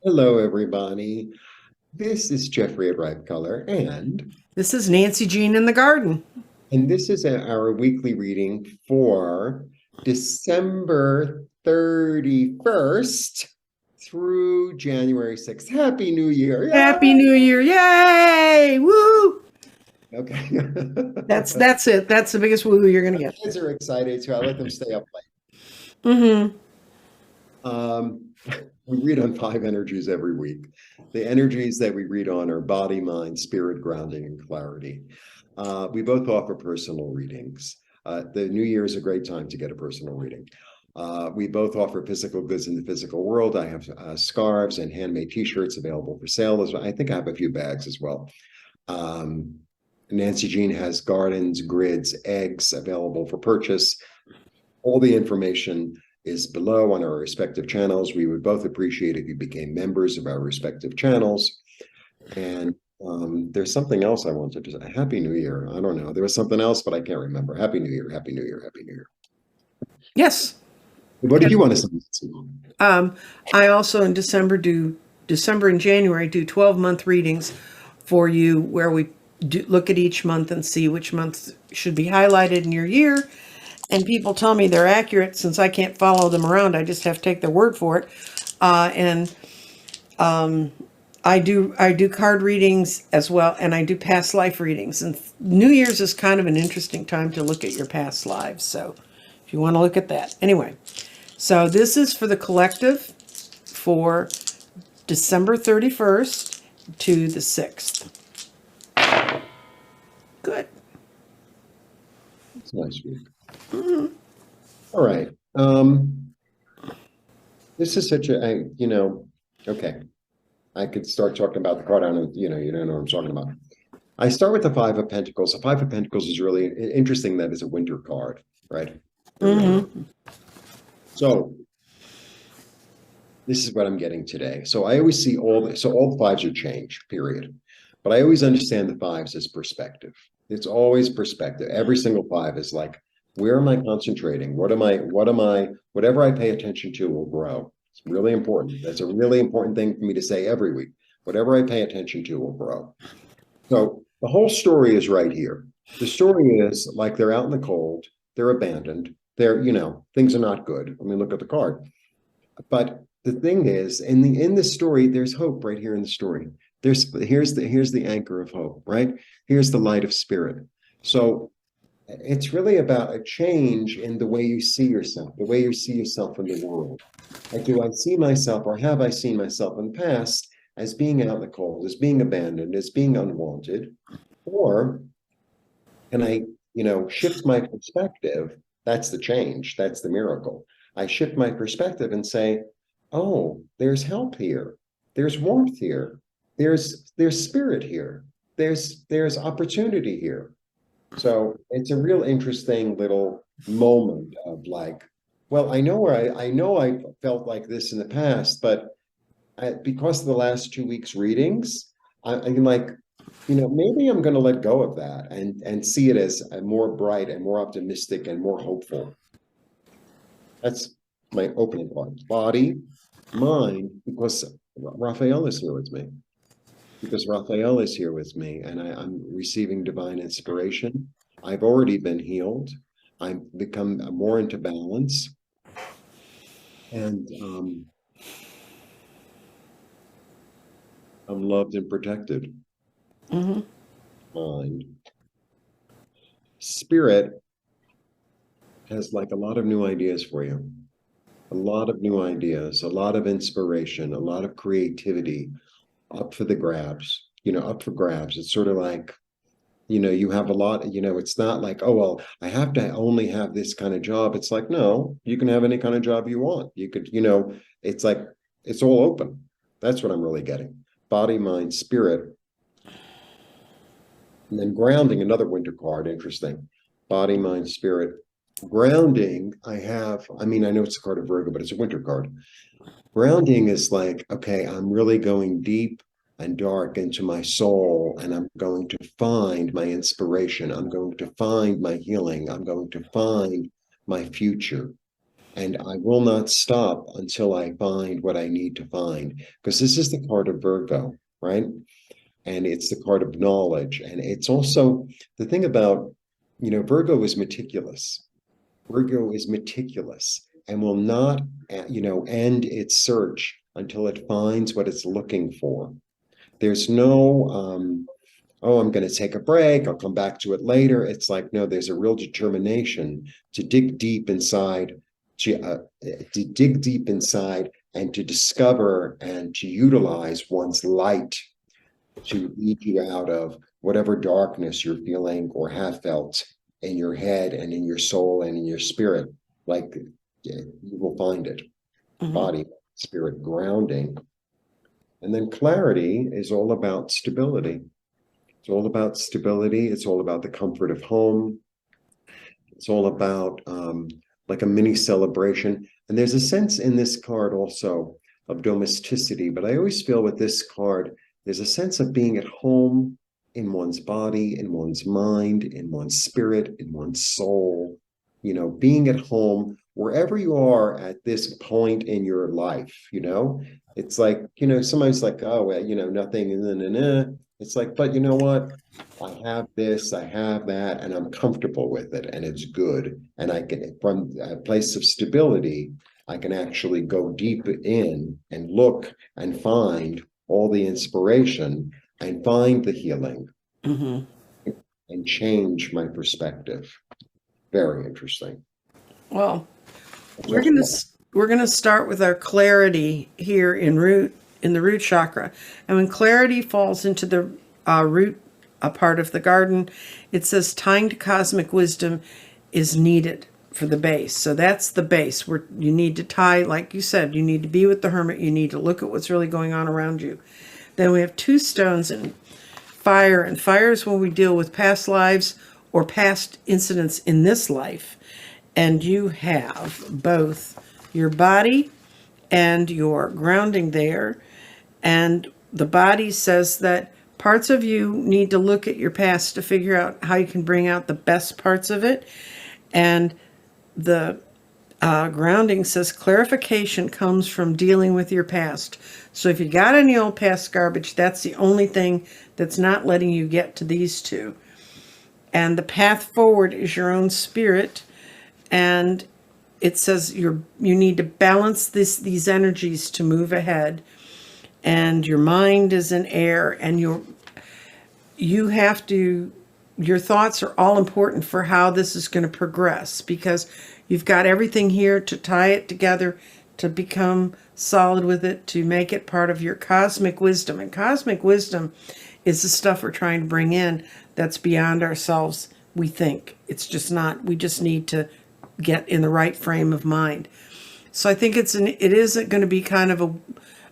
Hello, everybody. This is Jeffrey at Ripe Color, This is Nancy Jean in the garden. and this is our weekly reading for December 31st through January 6th. Happy New Year! Yeah. Happy New Year. Yay! Woo! Okay. That's it. That's the biggest woo you're gonna get. Kids are excited, so I let them stay up Mm-hmm. late. We read on five energies every week. The energies that we read on are body, mind, spirit, grounding, and clarity. We both offer personal readings. The New Year is a great time to get a personal reading. We both offer physical goods in the physical world. I have scarves and handmade T-shirts available for sale. I think I have a few bags as well. Um, Nancy Jean has gardens, grids, eggs available for purchase. All the information is below on our respective channels. We would both appreciate if you became members of our respective channels. And there's something else I wanted to say. Happy New Year. I don't know. There was something else, but I can't remember. Happy New Year. Happy New Year. Happy New Year. Yes. What did Yes. you want to say? Um, I also in December and January do 12-month readings for you where we look at each month and see which month should be highlighted in your year. And people tell me they're accurate since I can't follow them around. I just have to take their word for it. And I do card readings as well, and I do past life readings. And New Year's is kind of an interesting time to look at your past lives. So if you want to look at that. Anyway, so this is for the collective for December 31st to the 6th. Good. It's a nice week. All right. This is such okay. I could start talking about the card. I don't, you don't know what I'm talking about. I start with the Five of Pentacles. The Five of Pentacles is really interesting that it's a winter card, right? Mm-hmm. So this is what I'm getting today. So I always see all the fives are change, period. But I always understand the fives as perspective. It's always perspective. Every single five is like, where am I concentrating? Whatever I pay attention to will grow. It's really important. That's a really important thing for me to say every week. Whatever I pay attention to will grow. So the whole story is right here. The story is like they're out in the cold, they're abandoned, things are not good. I mean, look at the card. But the thing is, in the story, there's hope right here in the story. Here's the anchor of hope, right? Here's the light of spirit. So it's really about a change in the way you see yourself, the way you see yourself in the world. Like, do I see myself, or have I seen myself in the past as being out in the cold, as being abandoned, as being unwanted? Or can I, shift my perspective? That's the change. That's the miracle. I shift my perspective and say, oh, there's help here. There's warmth here. There's spirit here. There's opportunity here. So it's a real interesting little moment of like, well, I know I felt like this in the past, but because of the last 2 weeks readings, I'm like, maybe I'm going to let go of that and see it as a more bright and more optimistic and more hopeful. That's my opening part. Body, mind, because Raphael is here with me. Because Raphael is here with me, and I'm receiving divine inspiration. I've already been healed. I've become more into balance, and I'm loved and protected. Mm-hmm. Mind. Spirit has like a lot of new ideas for you, a lot of new ideas, a lot of inspiration, a lot of creativity up for the grabs, up for grabs. It's sort of like, you have a lot, it's not like, oh, well, I have to only have this kind of job. It's like, no, you can have any kind of job you want. You could, it's like, it's all open. That's what I'm really getting. Body, mind, spirit. And then grounding, another winter card, interesting. Body, mind, spirit. Grounding, I mean, I know it's a card of Virgo, but it's a winter card. Grounding is like, okay, I'm really going deep and dark into my soul, and I'm going to find my inspiration. I'm going to find my healing. I'm going to find my future. And I will not stop until I find what I need to find. Because this is the card of Virgo, right? And it's the card of knowledge. And it's also the thing about, Virgo is meticulous. Virgo is meticulous and will not, end its search until it finds what it's looking for. There's no, oh, I'm going to take a break. I'll come back to it later. It's like, no, there's a real determination to dig deep inside, to dig deep inside and to discover and to utilize one's light to lead you out of whatever darkness you're feeling or have felt in your head and in your soul and in your spirit. Like, you will find it. Body, spirit, grounding. And then clarity is all about stability. It's all about stability. It's all about the comfort of home. It's all about like a mini celebration. And there's a sense in this card also of domesticity. But I always feel with this card, there's a sense of being at home in one's body, in one's mind, in one's spirit, in one's soul. Being at home wherever you are at this point in your life. It's like, somebody's like, oh, well, nothing. And it's like, but you know what? I have this, I have that, and I'm comfortable with it, and it's good. And I can, from a place of stability, I can actually go deep in and look and find all the inspiration and find the healing and change my perspective. Very interesting. Well, we're gonna start with our clarity here in the root chakra, and when clarity falls into the root part of the garden, it says tying to cosmic wisdom is needed for the base. So that's the base where you need to tie, like you said, you need to be with the hermit. You need to look at what's really going on around you. Then we have two stones in fire, and fire is when we deal with past lives or past incidents in this life. And you have both your body and your grounding there. And the body says that parts of you need to look at your past to figure out how you can bring out the best parts of it. And the grounding says clarification comes from dealing with your past. So if you got any old past garbage, that's the only thing that's not letting you get to these two. And the path forward is your own spirit. And it says you need to balance these energies to move ahead. And your mind is in air, and your thoughts are all important for how this is going to progress, because you've got everything here to tie it together, to become solid with it, to make it part of your cosmic wisdom. And cosmic wisdom is the stuff we're trying to bring in that's beyond ourselves, we think. It's just not. We just need to get in the right frame of mind. So I think it isn't going to be kind of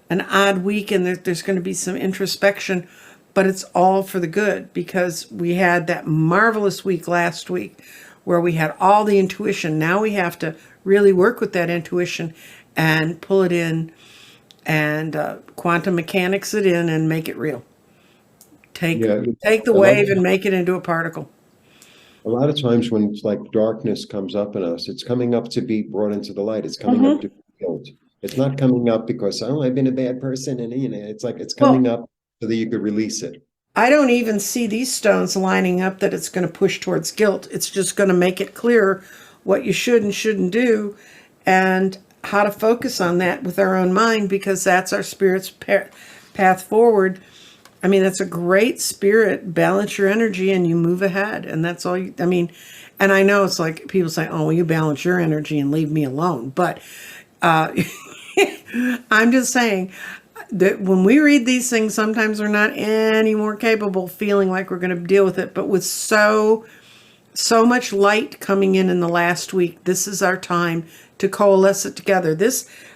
an odd week, and there's going to be some introspection, but it's all for the good, because we had that marvelous week last week where we had all the intuition. Now we have to really work with that intuition and pull it in and quantum mechanics it in and make it real. Take the wave and make it into a particle. A lot of times when it's like darkness comes up in us, it's coming up to be brought into the light. It's coming up to be healed. It's not coming up because, oh, I've been a bad person. And, it's like it's coming up so that you could release it. I don't even see these stones lining up that it's going to push towards guilt. It's just going to make it clearer what you should and shouldn't do, and how to focus on that with our own mind, because that's our spirit's path forward. I mean, that's a great spirit. Balance your energy and you move ahead. And that's all and I know it's like people say, oh, well, you balance your energy and leave me alone. But I'm just saying that when we read these things, sometimes we're not any more capable of feeling like we're going to deal with it. But with so much light coming in the last week, this is our time to coalesce it together.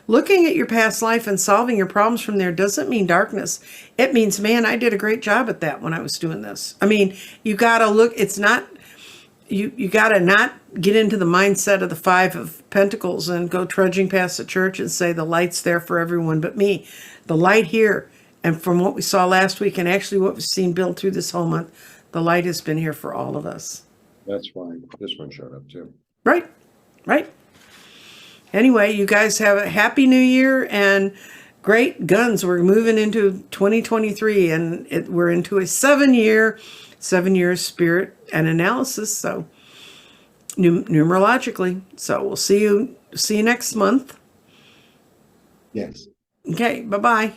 Looking at your past life and solving your problems from there doesn't mean darkness. It means, man, I did a great job at that when I was doing this. I mean, you got to look, it's not, you got to not get into the mindset of the Five of Pentacles and go trudging past the church and say the light's there for everyone but me. The light here, and from what we saw last week and actually what we've seen build through this whole month, the light has been here for all of us. That's why this one showed up too. Right. Anyway, you guys have a happy new year and great guns. We're moving into 2023 and we're into a 7 year spirit and analysis. So numerologically. So we'll see you next month. Yes. Okay. Bye-bye.